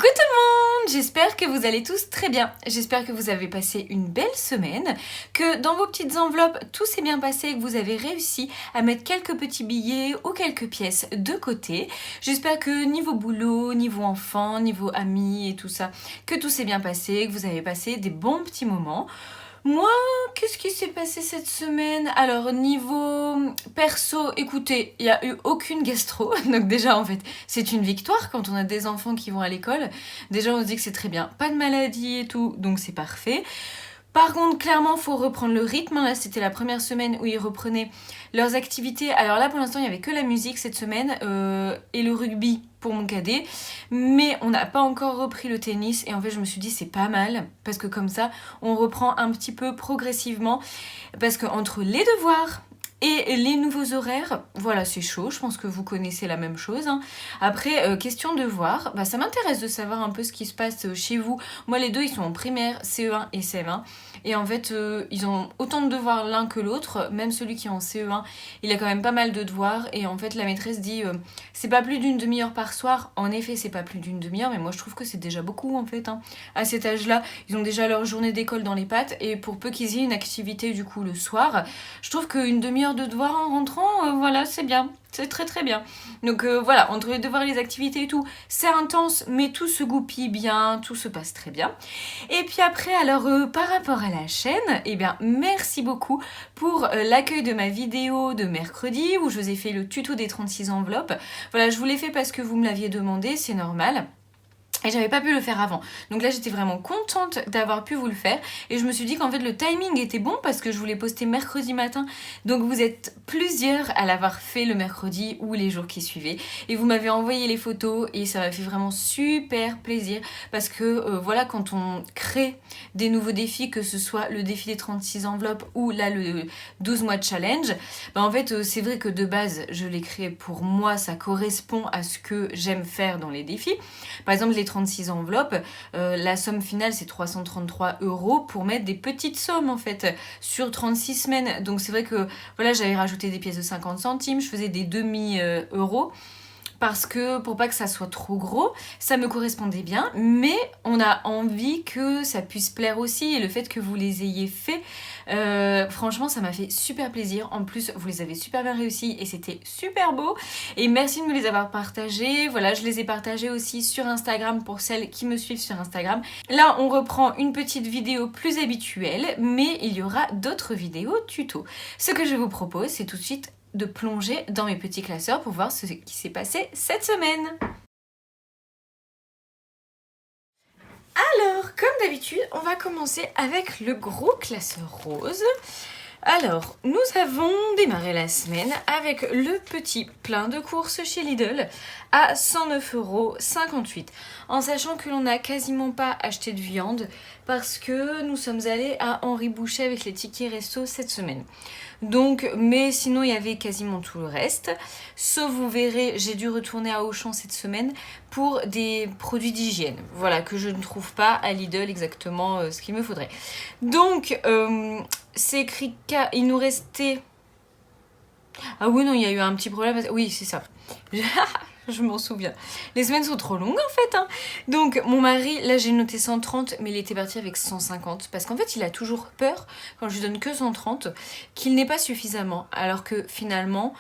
Coucou tout le monde, j'espère que vous allez tous très bien. J'espère que vous avez passé une belle semaine, que dans vos petites enveloppes tout s'est bien passé et que vous avez réussi à mettre quelques petits billets ou quelques pièces de côté. J'espère que niveau boulot, niveau enfant, niveau amis et tout ça, que tout s'est bien passé, que vous avez passé des bons petits moments. Moi, qu'est-ce qui s'est passé cette semaine? Alors, niveau perso, écoutez, il n'y a eu aucune gastro. Donc déjà, en fait, c'est une victoire quand on a des enfants qui vont à l'école. Déjà, on se dit que c'est très bien. Pas de maladie et tout, donc c'est parfait. Par contre, clairement, il faut reprendre le rythme. Là, c'était la première semaine où ils reprenaient leurs activités. Alors là, pour l'instant, il n'y avait que la musique cette semaine et le rugby pour mon cadet. Mais on n'a pas encore repris le tennis. Et en fait, je me suis dit, c'est pas mal. Parce que comme ça, on reprend un petit peu progressivement. Parce qu'entre les devoirs et les nouveaux horaires, voilà, c'est chaud. Je pense que vous connaissez la même chose. Hein. Après, question devoirs, ça m'intéresse de savoir un peu ce qui se passe chez vous. Moi, les deux, ils sont en primaire, CE1 et CM1. Et en fait, ils ont autant de devoirs l'un que l'autre. Même celui qui est en CE1, il a quand même pas mal de devoirs. Et en fait, la maîtresse dit, c'est pas plus d'une demi-heure par soir. En effet, c'est pas plus d'une demi-heure. Mais moi, je trouve que c'est déjà beaucoup, en fait. Hein. À cet âge-là, ils ont déjà leur journée d'école dans les pattes. Et pour peu qu'ils aient une activité, du coup, le soir, je trouve qu'une demi-heure de devoirs en rentrant, voilà, c'est bien. C'est très très bien. Donc voilà, entre les devoirs et les activités et tout, c'est intense, mais tout se goupille bien, tout se passe très bien. Et puis après, alors par rapport à la chaîne, eh bien merci beaucoup pour l'accueil de ma vidéo de mercredi où je vous ai fait le tuto des 36 enveloppes. Voilà, je vous l'ai fait parce que vous me l'aviez demandé, c'est normal. Et j'avais pas pu le faire avant. Donc là, j'étais vraiment contente d'avoir pu vous le faire. Et je me suis dit qu'en fait, le timing était bon parce que je voulais poster mercredi matin. Donc vous êtes plusieurs à l'avoir fait le mercredi ou les jours qui suivaient. Et vous m'avez envoyé les photos et ça m'a fait vraiment super plaisir. Parce que voilà, quand on crée des nouveaux défis, que ce soit le défi des 36 enveloppes ou là le 12 mois de challenge, en fait, c'est vrai que de base, je l'ai créé pour moi. Ça correspond à ce que j'aime faire dans les défis. Par exemple, les 36 enveloppes, la somme finale c'est 333 € pour mettre des petites sommes en fait sur 36 semaines. Donc c'est vrai que voilà, j'avais rajouté des pièces de 50 centimes, je faisais des demi-euros. Parce que pour pas que ça soit trop gros, ça me correspondait bien, mais on a envie que ça puisse plaire aussi et le fait que vous les ayez fait, franchement ça m'a fait super plaisir. En plus vous les avez super bien réussis et c'était super beau et merci de me les avoir partagés. Voilà, je les ai partagés aussi sur Instagram pour celles qui me suivent sur Instagram. Là on reprend une petite vidéo plus habituelle, mais il y aura d'autres vidéos tuto. Ce que je vous propose, c'est tout de suite de plonger dans mes petits classeurs pour voir ce qui s'est passé cette semaine. Alors, comme d'habitude, on va commencer avec le gros classeur rose. Alors, nous avons démarré la semaine avec le petit plein de courses chez Lidl à 109,58 €, en sachant que l'on n'a quasiment pas acheté de viande parce que nous sommes allés à Henri Boucher avec les tickets resto cette semaine. Donc, mais sinon il y avait quasiment tout le reste, sauf vous verrez, j'ai dû retourner à Auchan cette semaine pour des produits d'hygiène, voilà, que je ne trouve pas à Lidl exactement ce qu'il me faudrait. Donc, c'est écrit qu'il nous restait... Ah oui, non, il y a eu un petit problème, oui, c'est ça. Je m'en souviens. Les semaines sont trop longues en fait. Hein. Donc mon mari, là j'ai noté 130, mais il était parti avec 150. Parce qu'en fait il a toujours peur, quand je lui donne que 130, qu'il n'ait pas suffisamment. Alors que finalement,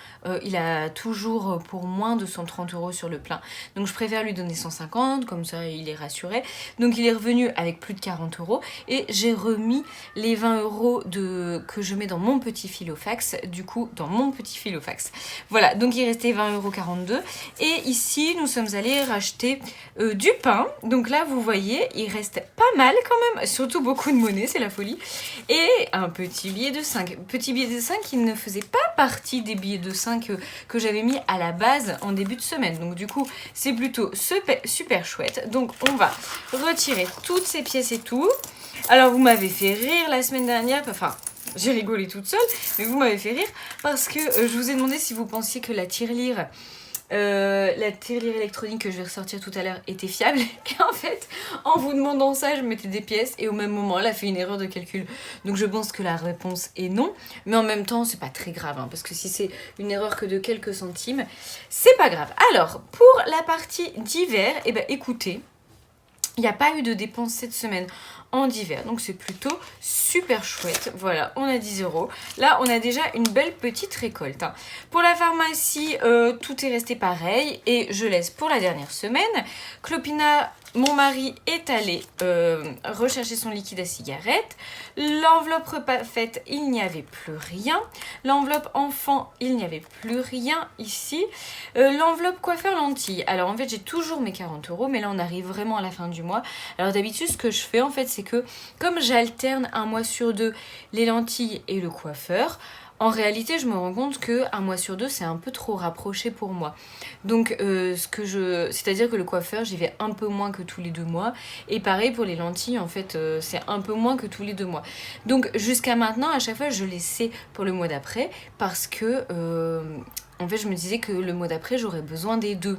il a toujours pour moins de 130 € sur le plein. Donc je préfère lui donner 150, comme ça il est rassuré. Donc il est revenu avec plus de 40 €. Et j'ai remis les 20 € que je mets dans mon petit filofax. Du coup, dans mon petit filofax. Voilà, donc il restait 20,42 €. Et ici, nous sommes allés racheter du pain. Donc là, vous voyez, il reste pas mal quand même. Surtout beaucoup de monnaie, c'est la folie. Et un petit billet de 5. Petit billet de 5 qui ne faisait pas partie des billets de 5 que j'avais mis à la base en début de semaine. Donc du coup, c'est plutôt super chouette. Donc on va retirer toutes ces pièces et tout. Alors, vous m'avez fait rire la semaine dernière. Enfin... J'ai rigolé toute seule, mais vous m'avez fait rire parce que je vous ai demandé si vous pensiez que la tirelire électronique que je vais ressortir tout à l'heure était fiable. Et en fait, en vous demandant ça, je mettais des pièces et au même moment, elle a fait une erreur de calcul. Donc je pense que la réponse est non. Mais en même temps, c'est pas très grave, hein, parce que si c'est une erreur que de quelques centimes, c'est pas grave. Alors, pour la partie d'hiver, eh ben écoutez, Il n'y a pas eu de dépenses cette semaine en divers, donc c'est plutôt super chouette. Voilà, on a 10 €. Là, on a déjà une belle petite récolte. Pour la pharmacie, tout est resté pareil et je laisse pour la dernière semaine. Clopina, mon mari, est allé rechercher son liquide à cigarette. L'enveloppe repas faite, il n'y avait plus rien. L'enveloppe enfant, il n'y avait plus rien ici. L'enveloppe coiffeur lentilles. Alors en fait, j'ai toujours mes 40 €, mais là, on arrive vraiment à la fin du mois. Alors d'habitude, ce que je fais en fait, c'est que comme j'alterne un mois sur deux les lentilles et le coiffeur, en réalité, je me rends compte que un mois sur deux, c'est un peu trop rapproché pour moi. Donc, c'est-à-dire que le coiffeur, j'y vais un peu moins que tous les 2 mois. Et pareil pour les lentilles, en fait, c'est un peu moins que tous les 2 mois. Donc, jusqu'à maintenant, à chaque fois, je laissais pour le mois d'après parce que, en fait, je me disais que le mois d'après, j'aurais besoin des deux.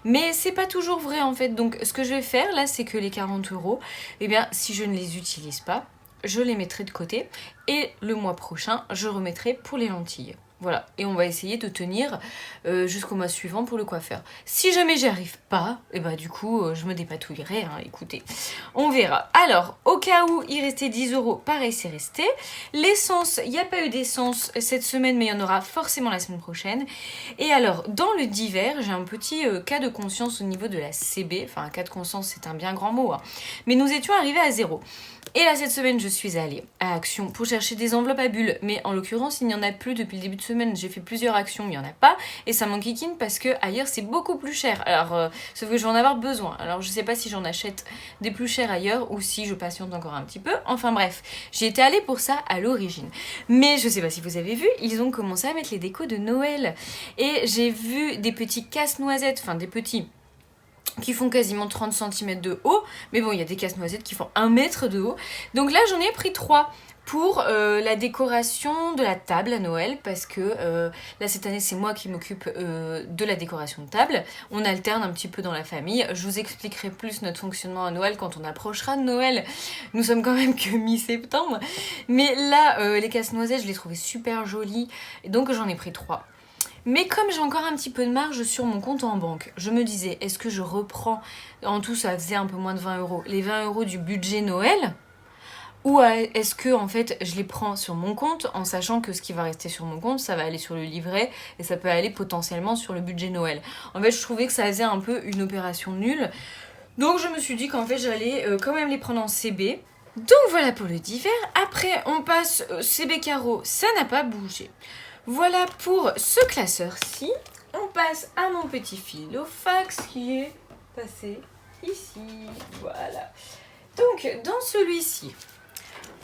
Mais c'est pas toujours vrai, en fait. Donc, ce que je vais faire, là, c'est que les 40 €, eh bien, si je ne les utilise pas, je les mettrai de côté et le mois prochain, je remettrai pour les lentilles. Voilà, et on va essayer de tenir jusqu'au mois suivant pour le coiffeur. Si jamais j'y arrive pas, et bah du coup, je me dépatouillerai, hein, écoutez. On verra. Alors, au cas où il restait 10 €, pareil, c'est resté. L'essence, il n'y a pas eu d'essence cette semaine, mais il y en aura forcément la semaine prochaine. Et alors, dans le divers, j'ai un petit cas de conscience au niveau de la CB. Enfin, un cas de conscience, c'est un bien grand mot, hein. Mais nous étions arrivés à 0. Et là, cette semaine, je suis allée à Action pour chercher des enveloppes à bulles. Mais en l'occurrence, il n'y en a plus depuis le début de semaine. J'ai fait plusieurs actions, il n'y en a pas. Et ça m'enquiquine parce que ailleurs, c'est beaucoup plus cher. Alors, sauf que je vais en avoir besoin. Alors, je sais pas si j'en achète des plus chers ailleurs ou si je patiente encore un petit peu. Enfin bref, j'y étais allée pour ça à l'origine. Mais je sais pas si vous avez vu, ils ont commencé à mettre les décos de Noël. Et j'ai vu des petits casse-noisettes, enfin des petits qui font quasiment 30 cm de haut. Mais bon, il y a des casse-noisettes qui font 1 mètre de haut. Donc là, j'en ai pris 3 pour la décoration de la table à Noël. Parce que là, cette année, c'est moi qui m'occupe de la décoration de table. On alterne un petit peu dans la famille. Je vous expliquerai plus notre fonctionnement à Noël quand on approchera de Noël. Nous sommes quand même que mi-septembre. Mais là, les casse-noisettes, je les trouvais super jolies. Et donc, j'en ai pris 3. Mais comme j'ai encore un petit peu de marge sur mon compte en banque, je me disais, est-ce que je reprends, en tout ça faisait un peu moins de 20 €, les 20 € du budget Noël, ou est-ce que en fait je les prends sur mon compte en sachant que ce qui va rester sur mon compte, ça va aller sur le livret et ça peut aller potentiellement sur le budget Noël. En fait, je trouvais que ça faisait un peu une opération nulle. Donc je me suis dit qu'en fait j'allais quand même les prendre en CB. Donc voilà pour le divers. Après on passe CB carreau, ça n'a pas bougé. Voilà pour ce classeur-ci. On passe à mon petit Filofax qui est passé ici. Voilà. Donc, dans celui-ci,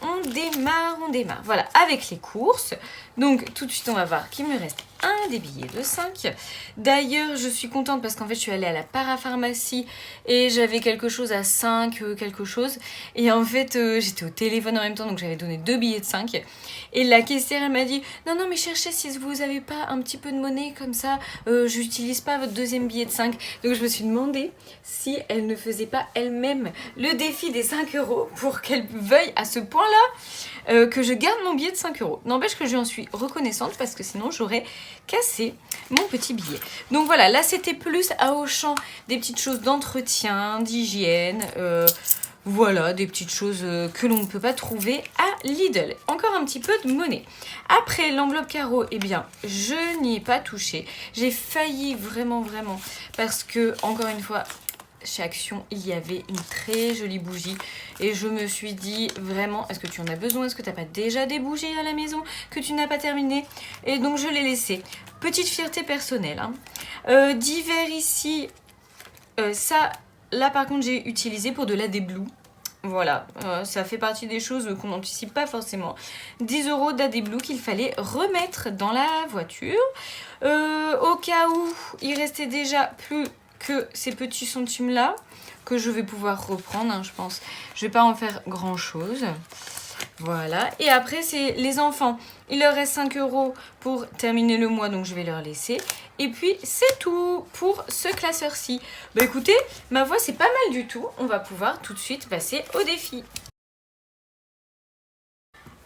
on démarre. Voilà, avec les courses. Donc, tout de suite, on va voir qu'il me reste un des billets de 5. D'ailleurs, je suis contente parce qu'en fait, je suis allée à la parapharmacie et j'avais quelque chose à 5, quelque chose. Et en fait, j'étais au téléphone en même temps, donc j'avais donné 2 billets de 5. Et la caissière, elle m'a dit « Non, mais cherchez si vous avez pas un petit peu de monnaie comme ça, j'utilise pas votre deuxième billet de 5. » Donc, je me suis demandé si elle ne faisait pas elle-même le défi des 5 € pour qu'elle veuille à ce point-là que je garde mon billet de 5 €. N'empêche que je lui en suis reconnaissante parce que sinon, j'aurais cassé mon petit billet. Donc voilà, là, c'était plus à Auchan, des petites choses d'entretien, d'hygiène, voilà, des petites choses que l'on ne peut pas trouver à Lidl. Encore un petit peu de monnaie. Après, l'enveloppe carreau, eh bien, je n'y ai pas touché. J'ai failli vraiment, parce que, encore une fois, chez Action, il y avait une très jolie bougie. Et je me suis dit, vraiment, est-ce que tu en as besoin? Est-ce que tu n'as pas déjà des bougies à la maison que tu n'as pas terminées? Et donc, je l'ai laissé. Petite fierté personnelle. Hein. Divers ici, ça, là, par contre, j'ai utilisé pour de l'AD Blue. Voilà, ça fait partie des choses qu'on n'anticipe pas forcément. 10 € d'AD Blue qu'il fallait remettre dans la voiture. Au cas où il restait déjà plus que ces petits centimes là que je vais pouvoir reprendre, hein, je pense. Je vais pas en faire grand chose. Voilà. Et après, c'est les enfants. Il leur reste 5 € pour terminer le mois, donc je vais leur laisser. Et puis, c'est tout pour ce classeur-ci. Bah écoutez, ma voix, c'est pas mal du tout. On va pouvoir tout de suite passer au défi.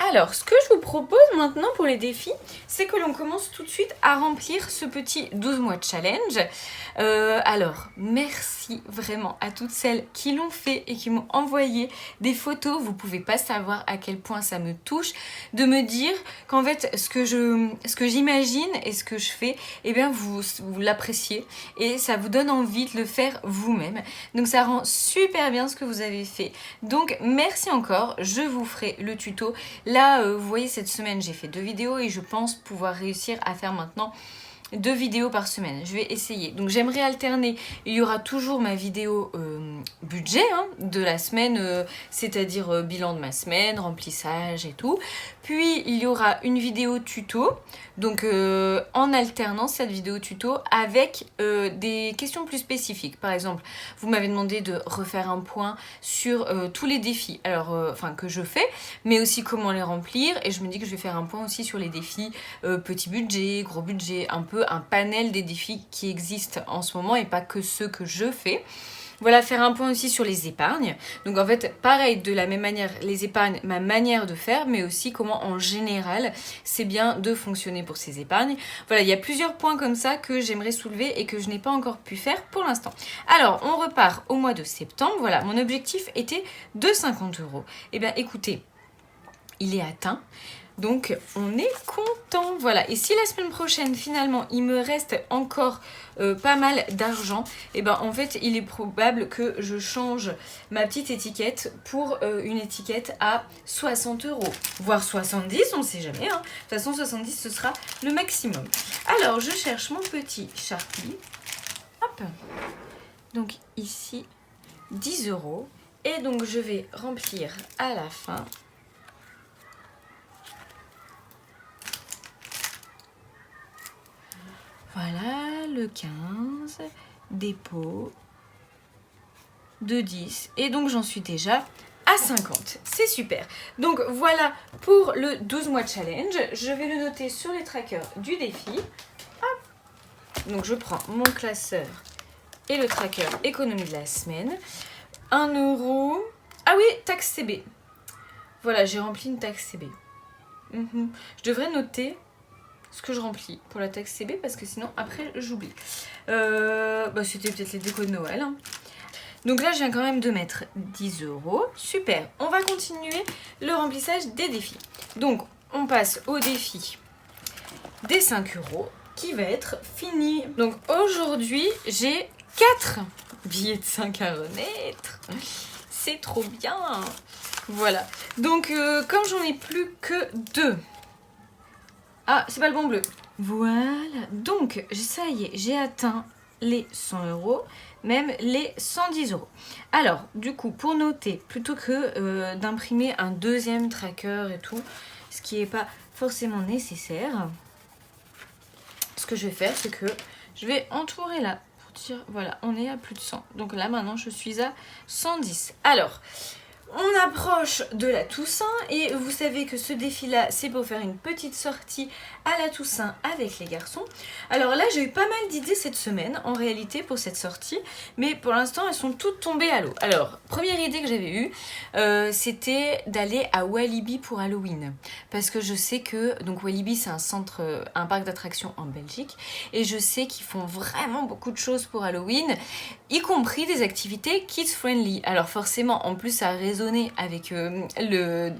Alors, ce que je vous propose maintenant pour les défis, c'est que l'on commence tout de suite à remplir ce petit 12 mois de challenge. Alors, merci vraiment à toutes celles qui l'ont fait et qui m'ont envoyé des photos. Vous pouvez pas savoir à quel point ça me touche de me dire qu'en fait, ce que j'imagine et ce que je fais, eh bien, vous l'appréciez et ça vous donne envie de le faire vous-même. Donc, ça rend super bien ce que vous avez fait. Donc, merci encore. Je vous ferai le tuto. Là, vous voyez, cette semaine, j'ai fait 2 vidéos et je pense pouvoir réussir à faire maintenant 2 vidéos par semaine. Je vais essayer. Donc j'aimerais alterner. Il y aura toujours ma vidéo budget de la semaine, c'est-à-dire bilan de ma semaine, remplissage et tout. Puis il y aura une vidéo tuto. Donc en alternant cette vidéo tuto avec des questions plus spécifiques. Par exemple, vous m'avez demandé de refaire un point sur tous les défis. Alors, que je fais, mais aussi comment les remplir. Et je me dis que je vais faire un point aussi sur les défis petit budget, gros budget, un peu un panel des défis qui existent en ce moment et pas que ceux que je fais. Voilà, faire un point aussi sur les épargnes. Donc en fait, pareil, de la même manière, les épargnes, ma manière de faire, mais aussi comment en général, c'est bien de fonctionner pour ces épargnes. Voilà, il y a plusieurs points comme ça que j'aimerais soulever et que je n'ai pas encore pu faire pour l'instant. Alors, on repart au mois de septembre. Voilà, mon objectif était de 50 €. Eh bien, écoutez, il est atteint. Donc on est content, voilà. Et si la semaine prochaine finalement il me reste encore pas mal d'argent, et ben en fait il est probable que je change ma petite étiquette pour une étiquette à 60 €, voire 70, on ne sait jamais. De toute façon 70 ce sera le maximum. Alors je cherche mon petit Sharpie. Hop. Donc ici 10 € et donc je vais remplir à la fin. Voilà, le 15, dépôt de 10. Et donc, j'en suis déjà à 50. C'est super. Donc, voilà pour le 12 mois challenge. Je vais le noter sur les trackers du défi. Hop. Donc, je prends mon classeur et le tracker économie de la semaine. 1 €. Ah oui, taxe CB. Voilà, j'ai rempli une taxe CB. Je devrais noter ce que je remplis pour la taxe CB parce que sinon après j'oublie. C'était peut-être les décos de Noël. Donc là je viens quand même de mettre 10 €. Super, on va continuer le remplissage des défis. Donc on passe au défi des 5 € qui va être fini. Donc aujourd'hui j'ai 4 billets de 5 à remettre. C'est trop bien. Voilà, donc comme j'en ai plus que 2. Ah, c'est pas le bon bleu. Voilà, donc ça y est, j'ai atteint les 100 €, même les 110 €. Alors, du coup, pour noter, plutôt que d'imprimer un deuxième tracker et tout, ce qui n'est pas forcément nécessaire, ce que je vais faire, c'est que je vais entourer là, pour dire, voilà, on est à plus de 100. Donc là, maintenant, je suis à 110. Alors, on approche de la Toussaint et vous savez que ce défi-là, c'est pour faire une petite sortie à la Toussaint avec les garçons. Alors là, j'ai eu pas mal d'idées cette semaine, en réalité, pour cette sortie, mais pour l'instant, elles sont toutes tombées à l'eau. Alors, première idée que j'avais eue, c'était d'aller à Walibi pour Halloween, parce que je sais que, donc Walibi, c'est un parc d'attractions en Belgique, et je sais qu'ils font vraiment beaucoup de choses pour Halloween, y compris des activités kids-friendly. Alors forcément, en plus, ça a résonné avec le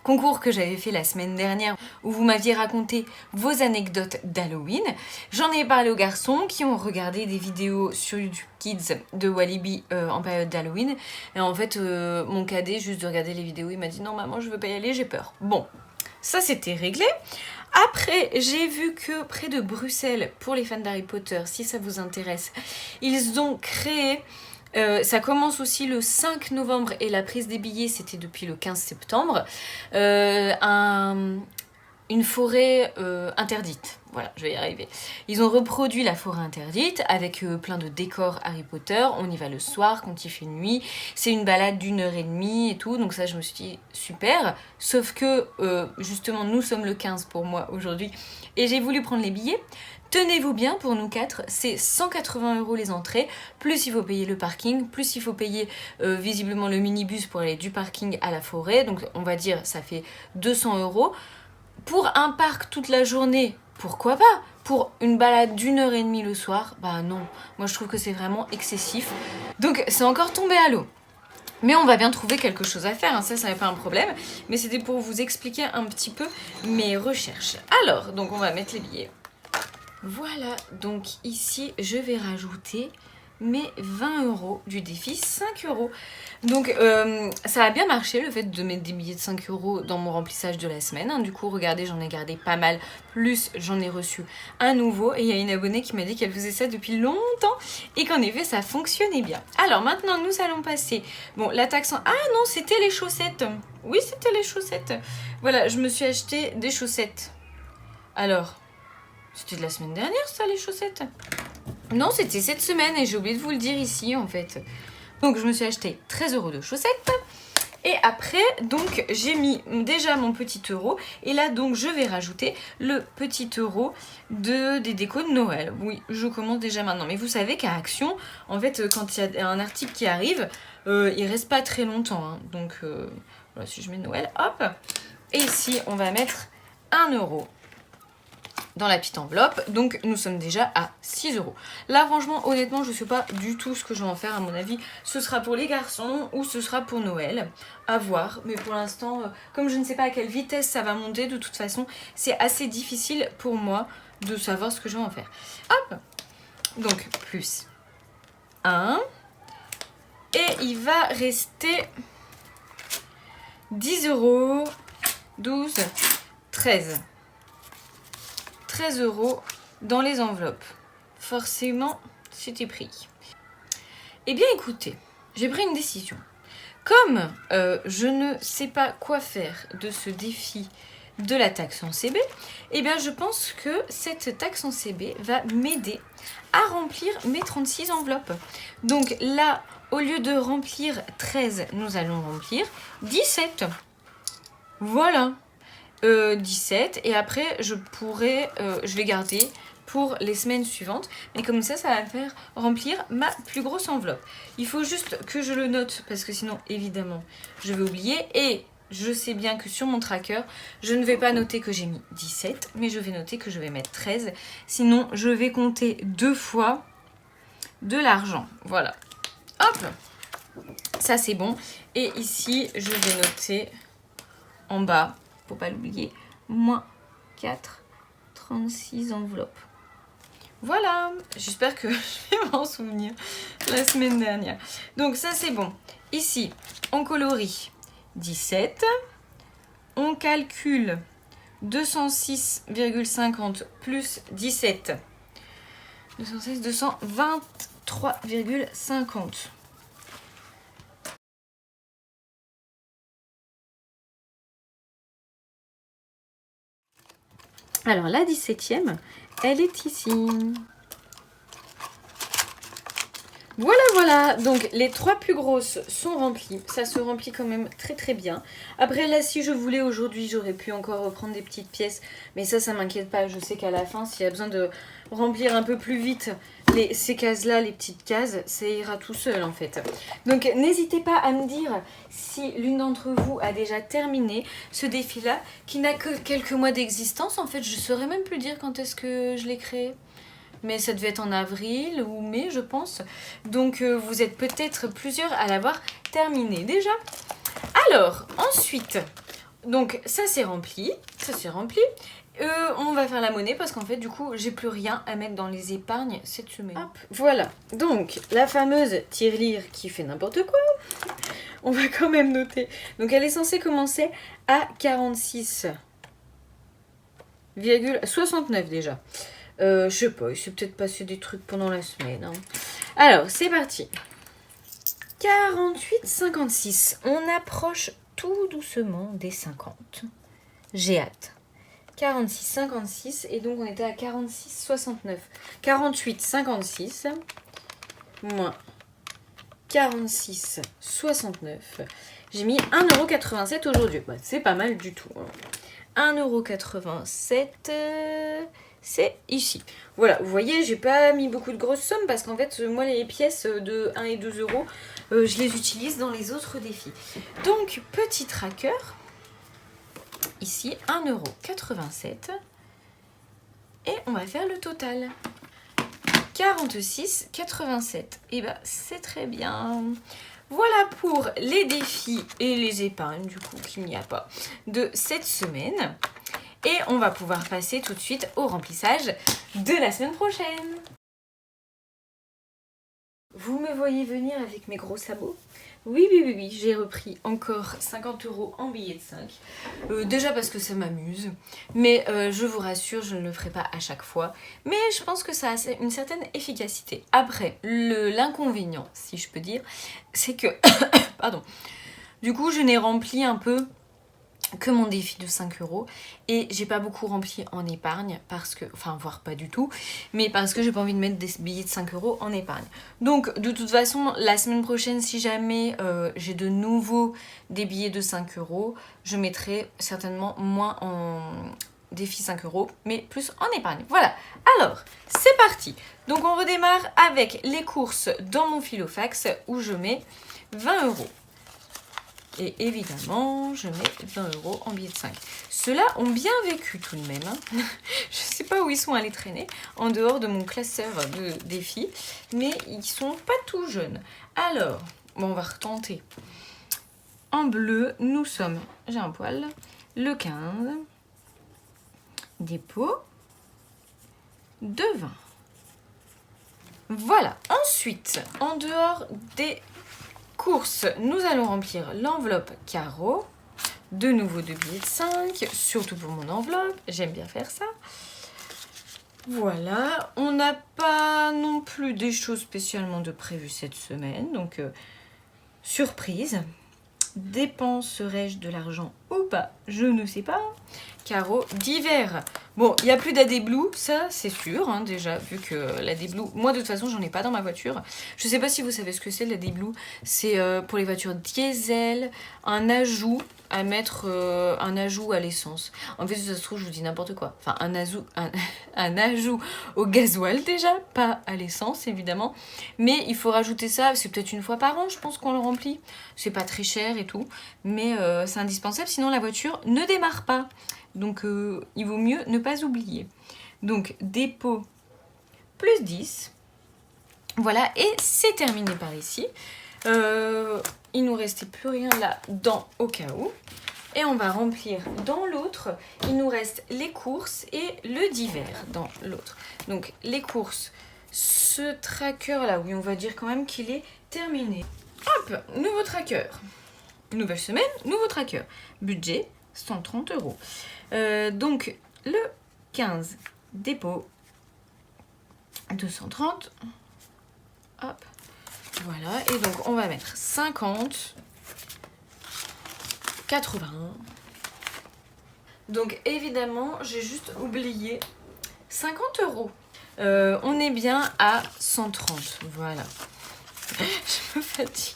concours que j'avais fait la semaine dernière où vous m'aviez raconté vos anecdotes d'Halloween. J'en ai parlé aux garçons qui ont regardé des vidéos sur YouTube Kids de Walibi en période d'Halloween. Et en fait, mon cadet, juste de regarder les vidéos, il m'a dit « Non maman, je veux pas y aller, j'ai peur. » Bon, ça c'était réglé. Après, j'ai vu que près de Bruxelles, pour les fans d'Harry Potter, si ça vous intéresse, ils ont créé... ça commence aussi le 5 novembre et la prise des billets, c'était depuis le 15 septembre. une forêt interdite. Voilà, je vais y arriver. Ils ont reproduit la forêt interdite avec plein de décors Harry Potter. On y va le soir quand il fait nuit. C'est une balade d'1 h30 et tout. Donc ça, je me suis dit, super. Sauf que, justement, nous sommes le 15 pour moi aujourd'hui. Et j'ai voulu prendre les billets. Tenez-vous bien, pour nous 4, c'est 180 € les entrées, plus il faut payer le parking, plus il faut payer visiblement le minibus pour aller du parking à la forêt. Donc on va dire, ça fait 200 €. Pour un parc toute la journée, pourquoi pas? Pour une balade d'1 h30 le soir, bah non. Moi je trouve que c'est vraiment excessif. Donc c'est encore tombé à l'eau. Mais on va bien trouver quelque chose à faire, hein. Ça n'est pas un problème. Mais c'était pour vous expliquer un petit peu mes recherches. Alors, donc on va mettre les billets. Voilà, donc ici je vais rajouter mes 20 € du défi 5 €. Donc ça a bien marché le fait de mettre des billets de 5 € dans mon remplissage de la semaine, hein. Du coup regardez, j'en ai gardé pas mal, plus j'en ai reçu un nouveau. Et il y a une abonnée qui m'a dit qu'elle faisait ça depuis longtemps et qu'en effet ça fonctionnait bien. Alors maintenant nous allons passer, bon la taxe en... Ah non, c'était les chaussettes. Oui, c'était les chaussettes. Voilà, je me suis acheté des chaussettes. Alors, c'était de la semaine dernière ça, les chaussettes? Non, c'était cette semaine et j'ai oublié de vous le dire ici en fait. Donc je me suis acheté 13 € de chaussettes. Et après, donc j'ai mis déjà mon petit euro. Et là donc je vais rajouter le petit euro des décos de Noël. Oui, je commence déjà maintenant. Mais vous savez qu'à Action, en fait, quand il y a un article qui arrive, il reste pas très longtemps, hein. Donc voilà, si je mets Noël, hop. Et ici, on va mettre 1 € dans la petite enveloppe. Donc nous sommes déjà à 6 €. Là franchement honnêtement je ne sais pas du tout ce que je vais en faire. À mon avis ce sera pour les garçons ou ce sera pour Noël, à voir. Mais pour l'instant comme je ne sais pas à quelle vitesse ça va monter, de toute façon c'est assez difficile pour moi de savoir ce que je vais en faire. Hop, donc plus 1 et il va rester 10 €, 12, 13 € dans les enveloppes. Forcément, c'était pris. Eh bien, écoutez, j'ai pris une décision. Comme je ne sais pas quoi faire de ce défi de la taxe en CB, eh bien, je pense que cette taxe en CB va m'aider à remplir mes 36 enveloppes. Donc là, au lieu de remplir 13, nous allons remplir 17. Voilà. 17 et après je vais garder pour les semaines suivantes, mais comme ça va me faire remplir ma plus grosse enveloppe. Il faut juste que je le note parce que sinon évidemment je vais oublier. Et je sais bien que sur mon tracker je ne vais pas noter que j'ai mis 17, mais je vais noter que je vais mettre 13, sinon je vais compter 2 fois de l'argent. Voilà, hop, ça c'est bon. Et ici je vais noter en bas, faut pas l'oublier, moins 4, 36 enveloppes. Voilà, j'espère que je vais m'en souvenir la semaine dernière. Donc ça c'est bon. Ici, on colorie 17, on calcule 206,50 plus 17, 216, 223,50. Alors la 17e, elle est ici. Voilà, donc les 3 plus grosses sont remplies. Ça se remplit quand même très très bien. Après là, si je voulais aujourd'hui, j'aurais pu encore reprendre des petites pièces. Mais ça m'inquiète pas. Je sais qu'à la fin, s'il y a besoin de remplir un peu plus vite ces cases-là, les petites cases, ça ira tout seul en fait. Donc n'hésitez pas à me dire si l'une d'entre vous a déjà terminé ce défi-là, qui n'a que quelques mois d'existence. En fait, je ne saurais même plus dire quand est-ce que je l'ai créé. Mais ça devait être en avril ou mai, je pense. Donc, vous êtes peut-être plusieurs à l'avoir terminé déjà. Alors, ensuite, donc ça c'est rempli. On va faire la monnaie parce qu'en fait, du coup, j'ai plus rien à mettre dans les épargnes cette semaine. Hop, voilà. Donc, la fameuse tirelire qui fait n'importe quoi. On va quand même noter. Donc, elle est censée commencer à 46,69 déjà. Je sais pas, il s'est peut-être passé des trucs pendant la semaine, hein. Alors, c'est parti. 48,56. On approche tout doucement des 50. J'ai hâte. 46,56 et donc on était à 46,69. 48,56 moins 46,69. J'ai mis 1,87 € aujourd'hui. Bah, c'est pas mal du tout. 1,87 €, c'est ici. Voilà, vous voyez, j'ai pas mis beaucoup de grosses sommes parce qu'en fait, moi, les pièces de 1 et 2 €, je les utilise dans les autres défis. Donc, petit tracker. Ici, 1,87 € et on va faire le total. 46,87. Et bah c'est très bien. Voilà pour les défis et les épargnes, du coup qu'il n'y a pas, de cette semaine. Et on va pouvoir passer tout de suite au remplissage de la semaine prochaine. Vous me voyez venir avec mes gros sabots? Oui, j'ai repris encore 50 € en billets de 5. Déjà parce que ça m'amuse, mais je vous rassure, je ne le ferai pas à chaque fois. Mais je pense que ça a une certaine efficacité. Après, l'inconvénient, si je peux dire, c'est que... Pardon. Du coup, je n'ai rempli un peu que mon défi de 5 € et j'ai pas beaucoup rempli en épargne parce que, enfin voire pas du tout, mais parce que j'ai pas envie de mettre des billets de 5 € en épargne. Donc de toute façon la semaine prochaine, si jamais j'ai de nouveau des billets de 5 €, je mettrai certainement moins en défi 5 €, mais plus en épargne. Voilà, alors c'est parti. Donc on redémarre avec les courses dans mon Filofax où je mets 20 €. Et évidemment, je mets 20 € en billets de 5. Ceux-là ont bien vécu tout de même. Hein. Je ne sais pas où ils sont allés traîner, en dehors de mon classeur de défis. Mais ils sont pas tout jeunes. Alors, bon, on va retenter. En bleu, nous sommes, j'ai un poil, le 15. Dépôt de 20. Voilà. Ensuite, en dehors des... courses, nous allons remplir l'enveloppe carreau. De nouveau 2 billets de 5, surtout pour mon enveloppe, j'aime bien faire ça. Voilà, on n'a pas non plus des choses spécialement de prévues cette semaine, donc surprise. Dépenserai-je de l'argent ou pas? Je ne sais pas. Carreau d'hiver. Bon, il n'y a plus d'AD Blue, ça c'est sûr, hein, déjà, vu que l'AD Blue, moi de toute façon j'en ai pas dans ma voiture. Je sais pas si vous savez ce que c'est l'AD Blue, c'est pour les voitures diesel, un ajout à mettre, un ajout à l'essence. En fait, ça se trouve, je vous dis n'importe quoi. Enfin, un ajout au gasoil déjà, pas à l'essence évidemment. Mais il faut rajouter ça, c'est peut-être une fois par an, je pense qu'on le remplit. C'est pas très cher et tout, mais c'est indispensable, sinon la voiture ne démarre pas. Donc il vaut mieux ne pas oublier. Donc dépôt plus 10. Voilà, et c'est terminé par ici. Il nous restait plus rien là-dedans au cas où. Et on va remplir dans l'autre. Il nous reste les courses et le divers dans l'autre. Donc les courses, ce tracker là, oui, on va dire quand même qu'il est terminé. Hop, nouveau tracker. Nouvelle semaine, nouveau tracker. Budget, 130 €. Donc le 15, dépôt, 230. Hop, voilà. Et donc on va mettre 50, 80. Donc évidemment, j'ai juste oublié 50 €. On est bien à 130, voilà. Je me fatigue.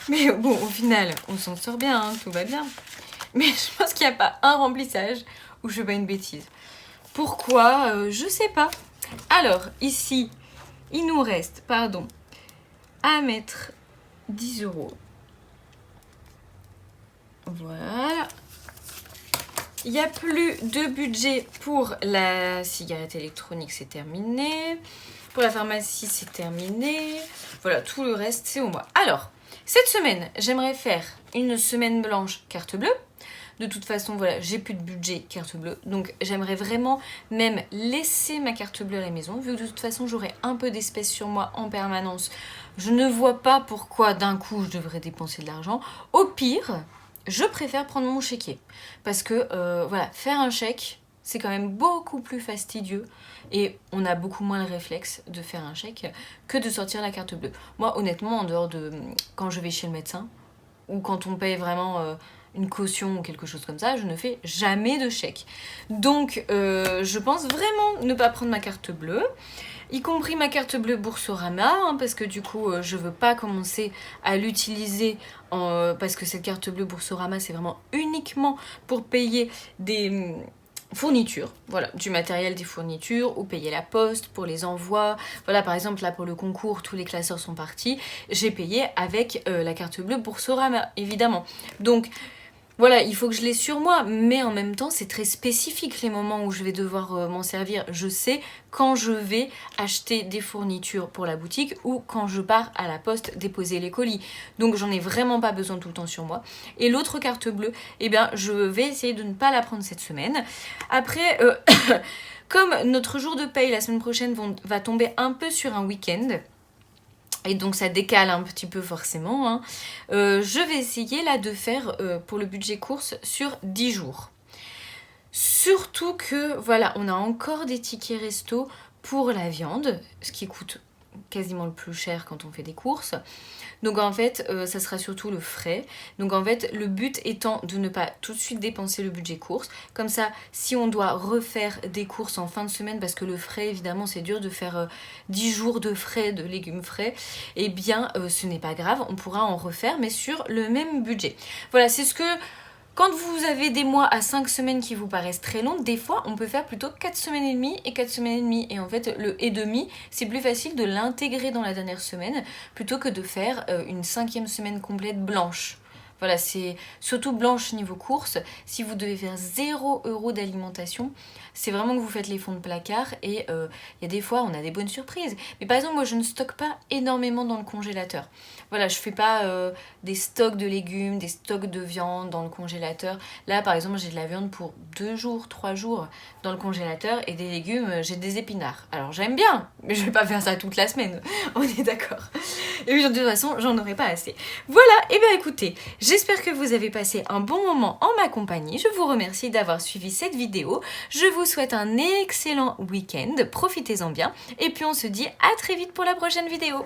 Mais bon, au final, on s'en sort bien, hein, tout va bien. Mais je pense qu'il n'y a pas un remplissage où je fais pas une bêtise. Pourquoi? Je sais pas. Alors, ici, il nous reste, pardon, à mettre 10 €. Voilà. Il n'y a plus de budget pour la cigarette électronique, c'est terminé. Pour la pharmacie, c'est terminé. Voilà, tout le reste, c'est au mois. Alors, cette semaine, j'aimerais faire une semaine blanche carte bleue. De toute façon, voilà, j'ai plus de budget carte bleue. Donc, j'aimerais vraiment même laisser ma carte bleue à la maison. Vu que de toute façon, j'aurai un peu d'espèces sur moi en permanence. Je ne vois pas pourquoi d'un coup, je devrais dépenser de l'argent. Au pire, je préfère prendre mon chéquier. Parce que, voilà, faire un chèque, c'est quand même beaucoup plus fastidieux. Et on a beaucoup moins le réflexe de faire un chèque que de sortir la carte bleue. Moi, honnêtement, en dehors de quand je vais chez le médecin, ou quand on paye vraiment une caution ou quelque chose comme ça, je ne fais jamais de chèque. Donc je pense vraiment ne pas prendre ma carte bleue, y compris ma carte bleue Boursorama, hein, parce que du coup je veux pas commencer à l'utiliser parce que cette carte bleue Boursorama c'est vraiment uniquement pour payer des fournitures, voilà, du matériel, des fournitures, ou payer la poste pour les envois. Voilà, par exemple, là pour le concours, tous les classeurs sont partis, j'ai payé avec la carte bleue Boursorama, évidemment. Donc, voilà, il faut que je l'ai sur moi, mais en même temps, c'est très spécifique les moments où je vais devoir m'en servir. Je sais quand je vais acheter des fournitures pour la boutique ou quand je pars à la poste déposer les colis. Donc j'en ai vraiment pas besoin tout le temps sur moi. Et l'autre carte bleue, eh bien, je vais essayer de ne pas la prendre cette semaine. Après, comme notre jour de paye la semaine prochaine va tomber un peu sur un week-end, et donc ça décale un petit peu forcément, hein. Je vais essayer là de faire pour le budget course sur 10 jours. Surtout que voilà, on a encore des tickets resto pour la viande, ce qui coûte quasiment le plus cher quand on fait des courses. Donc en fait, ça sera surtout le frais. Donc en fait, le but étant de ne pas tout de suite dépenser le budget course. Comme ça, si on doit refaire des courses en fin de semaine, parce que le frais, évidemment, c'est dur de faire 10 jours de frais, de légumes frais, eh bien, ce n'est pas grave, on pourra en refaire, mais sur le même budget. Voilà, c'est ce que... Quand vous avez des mois à 5 semaines qui vous paraissent très longs, des fois on peut faire plutôt 4 semaines et demie et 4 semaines et demie. Et en fait le et demi, c'est plus facile de l'intégrer dans la dernière semaine plutôt que de faire une 5e semaine complète blanche. Voilà, c'est surtout blanche niveau course. Si vous devez faire 0 € d'alimentation, c'est vraiment que vous faites les fonds de placard et il y a des fois on a des bonnes surprises. Mais par exemple, moi je ne stocke pas énormément dans le congélateur. Voilà, je fais pas des stocks de légumes, des stocks de viande dans le congélateur. Là par exemple, j'ai de la viande pour 2 jours, 3 jours dans le congélateur et des légumes, j'ai des épinards. Alors j'aime bien, mais je vais pas faire ça toute la semaine, on est d'accord. Et puis de toute façon, j'en aurai pas assez. Voilà, et bien écoutez, j'espère que vous avez passé un bon moment en ma compagnie. Je vous remercie d'avoir suivi cette vidéo. Je vous souhaite un excellent week-end. Profitez-en bien. Et puis on se dit à très vite pour la prochaine vidéo.